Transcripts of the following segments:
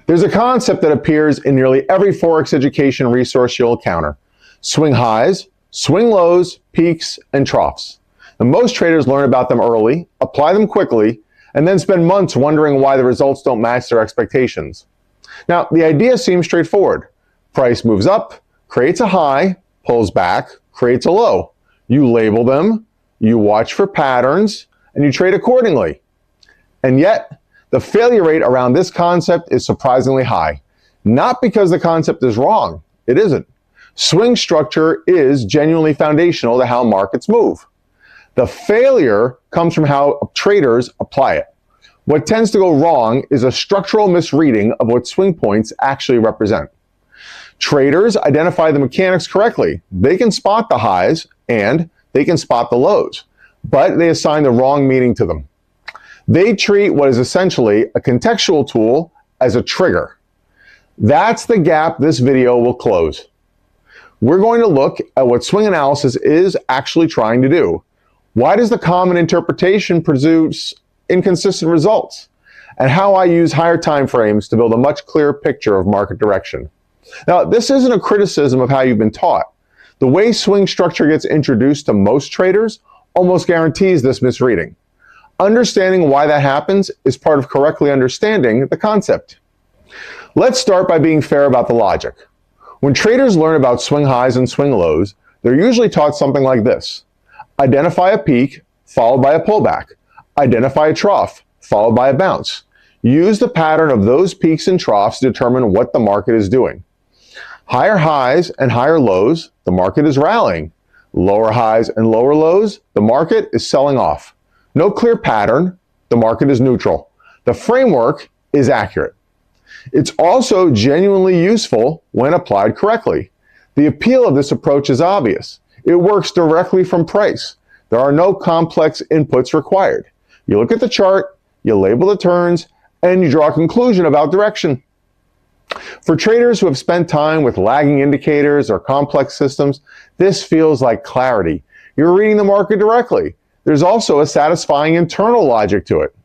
There's a concept that appears in nearly every Forex education resource you'll encounter: swing highs, swing lows, peaks, and troughs. And most traders learn about them early, apply them quickly, and then spend months wondering why the results don't match their expectations. Now, the idea seems straightforward. Price moves up, creates a high, pulls back, creates a low. You label them, you watch for patterns, and you trade accordingly. And yet, the failure rate around this concept is surprisingly high. Not because the concept is wrong. It isn't. Swing structure is genuinely foundational to how markets move. The failure comes from how traders apply it. What tends to go wrong is a structural misreading of what swing points actually represent. Traders identify the mechanics correctly. They can spot the highs and they can spot the lows, but they assign the wrong meaning to them. They treat what is essentially a contextual tool as a trigger. That's the gap this video will close. We're going to look at what swing analysis is actually trying to do. Why does the common interpretation produce inconsistent results? And how I use higher time frames to build a much clearer picture of market direction. Now, this isn't a criticism of how you've been taught. The way swing structure gets introduced to most traders almost guarantees this misreading. Understanding why that happens is part of correctly understanding the concept. Let's start by being fair about the logic. When traders learn about swing highs and swing lows, they're usually taught something like this: identify a peak, followed by a pullback. Identify a trough, followed by a bounce. Use the pattern of those peaks and troughs to determine what the market is doing. Higher highs and higher lows, the market is rallying. Lower highs and lower lows, the market is selling off. No clear pattern, the market is neutral. The framework is accurate. It's also genuinely useful when applied correctly. The appeal of this approach is obvious. It works directly from price. There are no complex inputs required. You look at the chart, you label the turns, and you draw a conclusion about direction. For traders who have spent time with lagging indicators or complex systems, this feels like clarity. You're reading the market directly. There's also a satisfying internal logic to it.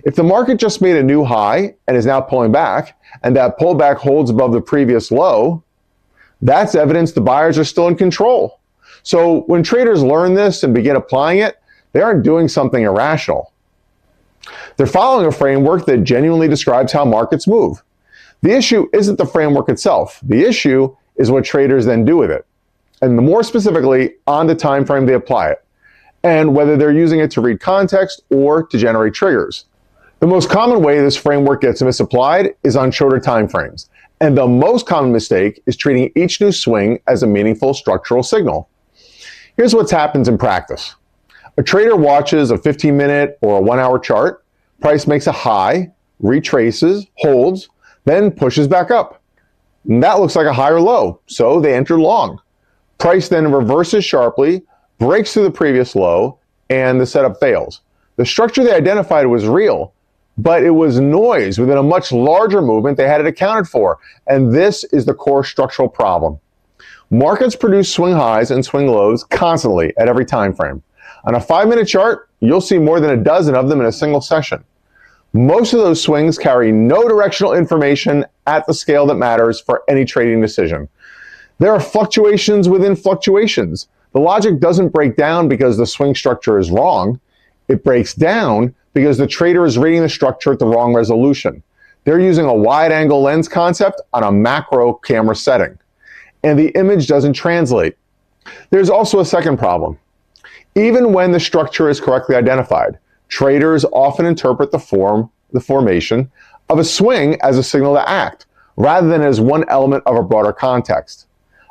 If the market just made a new high and is now pulling back, and that pullback holds above the previous low, that's evidence the buyers are still in control. So when traders learn this and begin applying it, they aren't doing something irrational. They're following a framework that genuinely describes how markets move. The issue isn't the framework itself. The issue is what traders then do with it, and more specifically, on the time frame they apply it, and whether they're using it to read context or to generate triggers. The most common way this framework gets misapplied is on shorter time frames, and the most common mistake is treating each new swing as a meaningful structural signal. Here's what happens in practice. A trader watches a 15-minute or a 1-hour chart, price makes a high, retraces, holds, then pushes back up. And that looks like a high or low, so they enter long. Price then reverses sharply, breaks through the previous low, and the setup fails. The structure they identified was real, but it was noise within a much larger movement they had it accounted for, and this is the core structural problem. Markets produce swing highs and swing lows constantly at every time frame. On a 5-minute chart, you'll see more than a dozen of them in a single session. Most of those swings carry no directional information at the scale that matters for any trading decision. There are fluctuations within fluctuations. The logic doesn't break down because the swing structure is wrong. It breaks down because the trader is reading the structure at the wrong resolution. They're using a wide-angle lens concept on a macro camera setting, and the image doesn't translate. There's also a second problem. Even when the structure is correctly identified, traders often interpret the formation of a swing as a signal to act, rather than as one element of a broader context.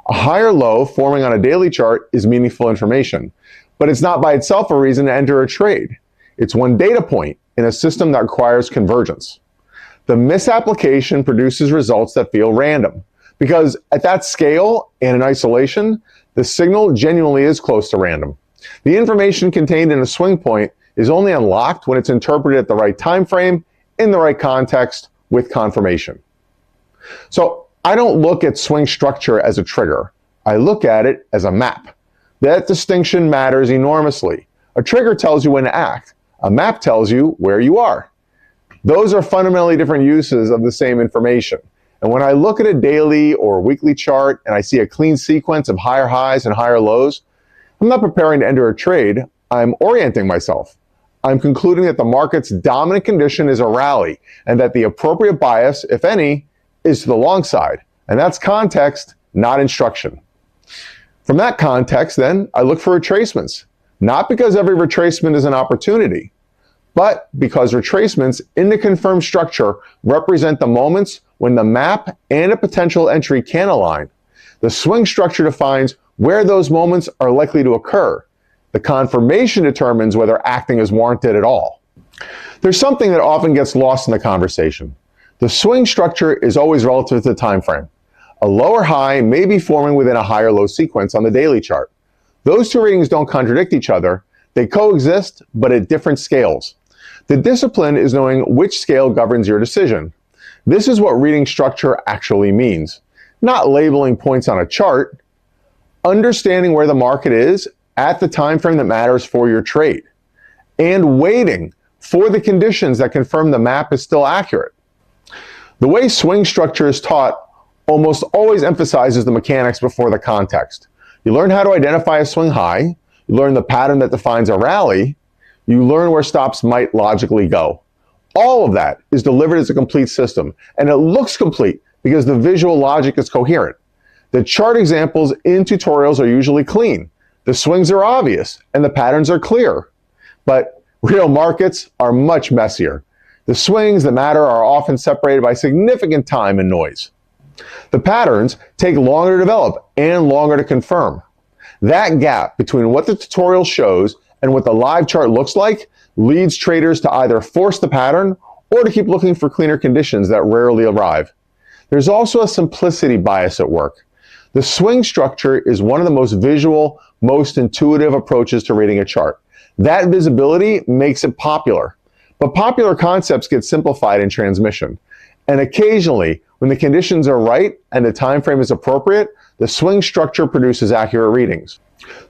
A high or low forming on a daily chart is meaningful information, but it's not by itself a reason to enter a trade. It's one data point in a system that requires convergence. The misapplication produces results that feel random, because at that scale and in isolation, the signal genuinely is close to random. The information contained in a swing point is only unlocked when it's interpreted at the right time frame, in the right context, with confirmation. So I don't look at swing structure as a trigger. I look at it as a map. That distinction matters enormously. A trigger tells you when to act. A map tells you where you are. Those are fundamentally different uses of the same information. And when I look at a daily or weekly chart and I see a clean sequence of higher highs and higher lows, I'm not preparing to enter a trade. I'm orienting myself. I'm concluding that the market's dominant condition is a rally and that the appropriate bias, if any, is to the long side. And that's context, not instruction. From that context, then, I look for retracements, not because every retracement is an opportunity, but because retracements in the confirmed structure represent the moments when the map and a potential entry can align. The swing structure defines where those moments are likely to occur. The confirmation determines whether acting is warranted at all. There's something that often gets lost in the conversation. The swing structure is always relative to the time frame. A lower high may be forming within a higher low sequence on the daily chart. Those two readings don't contradict each other. They coexist, but at different scales. The discipline is knowing which scale governs your decision. This is what reading structure actually means. Not labeling points on a chart, understanding where the market is at the time frame that matters for your trade, and waiting for the conditions that confirm the map is still accurate. The way swing structure is taught almost always emphasizes the mechanics before the context. You learn how to identify a swing high, you learn the pattern that defines a rally, you learn where stops might logically go. All of that is delivered as a complete system, and it looks complete because the visual logic is coherent. The chart examples in tutorials are usually clean. The swings are obvious, and the patterns are clear. But real markets are much messier. The swings that matter are often separated by significant time and noise. The patterns take longer to develop and longer to confirm. That gap between what the tutorial shows and what the live chart looks like leads traders to either force the pattern or to keep looking for cleaner conditions that rarely arrive. There's also a simplicity bias at work. The swing structure is one of the most visual, most intuitive approaches to reading a chart. That visibility makes it popular. But popular concepts get simplified in transmission. And occasionally, when the conditions are right and the time frame is appropriate, the swing structure produces accurate readings.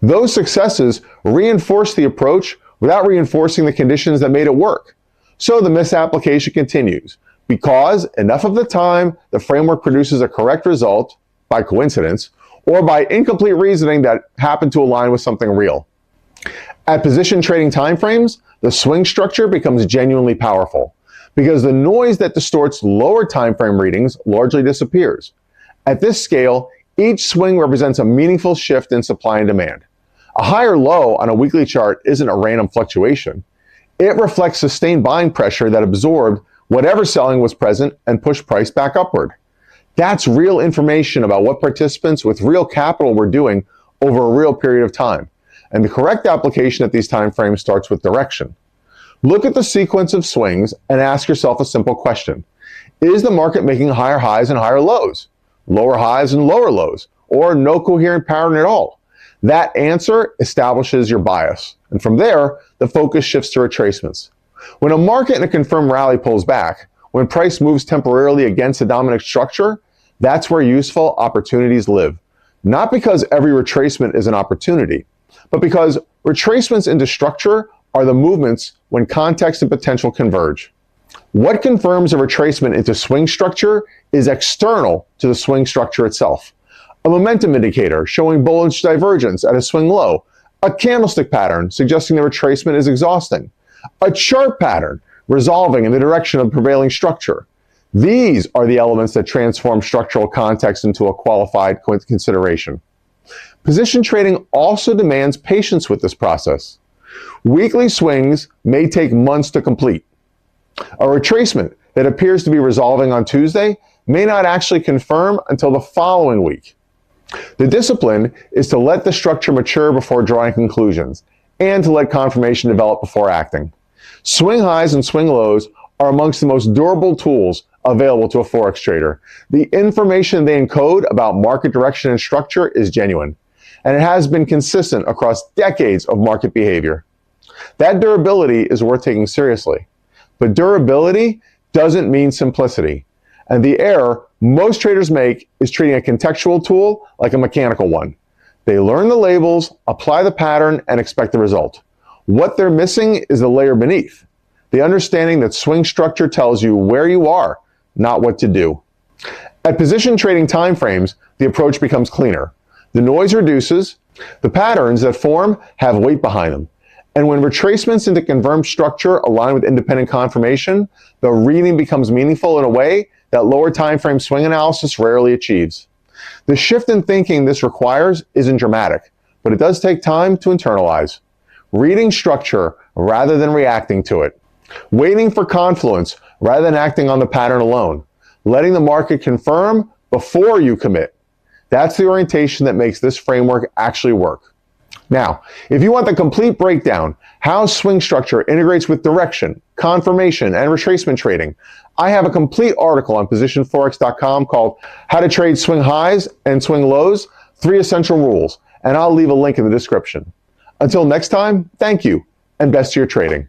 Those successes reinforce the approach without reinforcing the conditions that made it work. So the misapplication continues, because enough of the time the framework produces a correct result, by coincidence, or by incomplete reasoning that happened to align with something real. At position trading timeframes, the swing structure becomes genuinely powerful, because the noise that distorts lower time frame readings largely disappears. At this scale, each swing represents a meaningful shift in supply and demand. A high or low on a weekly chart isn't a random fluctuation. It reflects sustained buying pressure that absorbed whatever selling was present and pushed price back upward. That's real information about what participants with real capital were doing over a real period of time. And the correct application at these time frames starts with direction. Look at the sequence of swings and ask yourself a simple question. Is the market making higher highs and higher lows, lower highs and lower lows, or no coherent pattern at all? That answer establishes your bias. And from there, the focus shifts to retracements. When a market in a confirmed rally pulls back, when price moves temporarily against a dominant structure, that's where useful opportunities live. Not because every retracement is an opportunity, but because retracements into structure are the movements when context and potential converge. What confirms a retracement into swing structure is external to the swing structure itself. A momentum indicator showing bullish divergence at a swing low, a candlestick pattern suggesting the retracement is exhausting, a chart pattern resolving in the direction of the prevailing structure. These are the elements that transform structural context into a qualified consideration. Position trading also demands patience with this process. Weekly swings may take months to complete. A retracement that appears to be resolving on Tuesday may not actually confirm until the following week. The discipline is to let the structure mature before drawing conclusions, and to let confirmation develop before acting. Swing highs and swing lows are amongst the most durable tools available to a Forex trader. The information they encode about market direction and structure is genuine, and it has been consistent across decades of market behavior. That durability is worth taking seriously. But durability doesn't mean simplicity. And the error most traders make is treating a contextual tool like a mechanical one. They learn the labels, apply the pattern, and expect the result. What they're missing is the layer beneath. the understanding that swing structure tells you where you are, not what to do. At position trading timeframes, the approach becomes cleaner. The noise reduces, the patterns that form have weight behind them, and when retracements into confirmed structure align with independent confirmation, the reading becomes meaningful in a way that lower timeframe swing analysis rarely achieves. The shift in thinking this requires isn't dramatic, but it does take time to internalize. Reading structure rather than reacting to it. Waiting for confluence rather than acting on the pattern alone. Letting the market confirm before you commit. That's the orientation that makes this framework actually work. Now, if you want the complete breakdown, how swing structure integrates with direction, confirmation, and retracement trading, I have a complete article on positionforex.com called How to Trade Swing Highs and Swing Lows, 3 Essential Rules, and I'll leave a link in the description. Until next time, thank you, and best to your trading.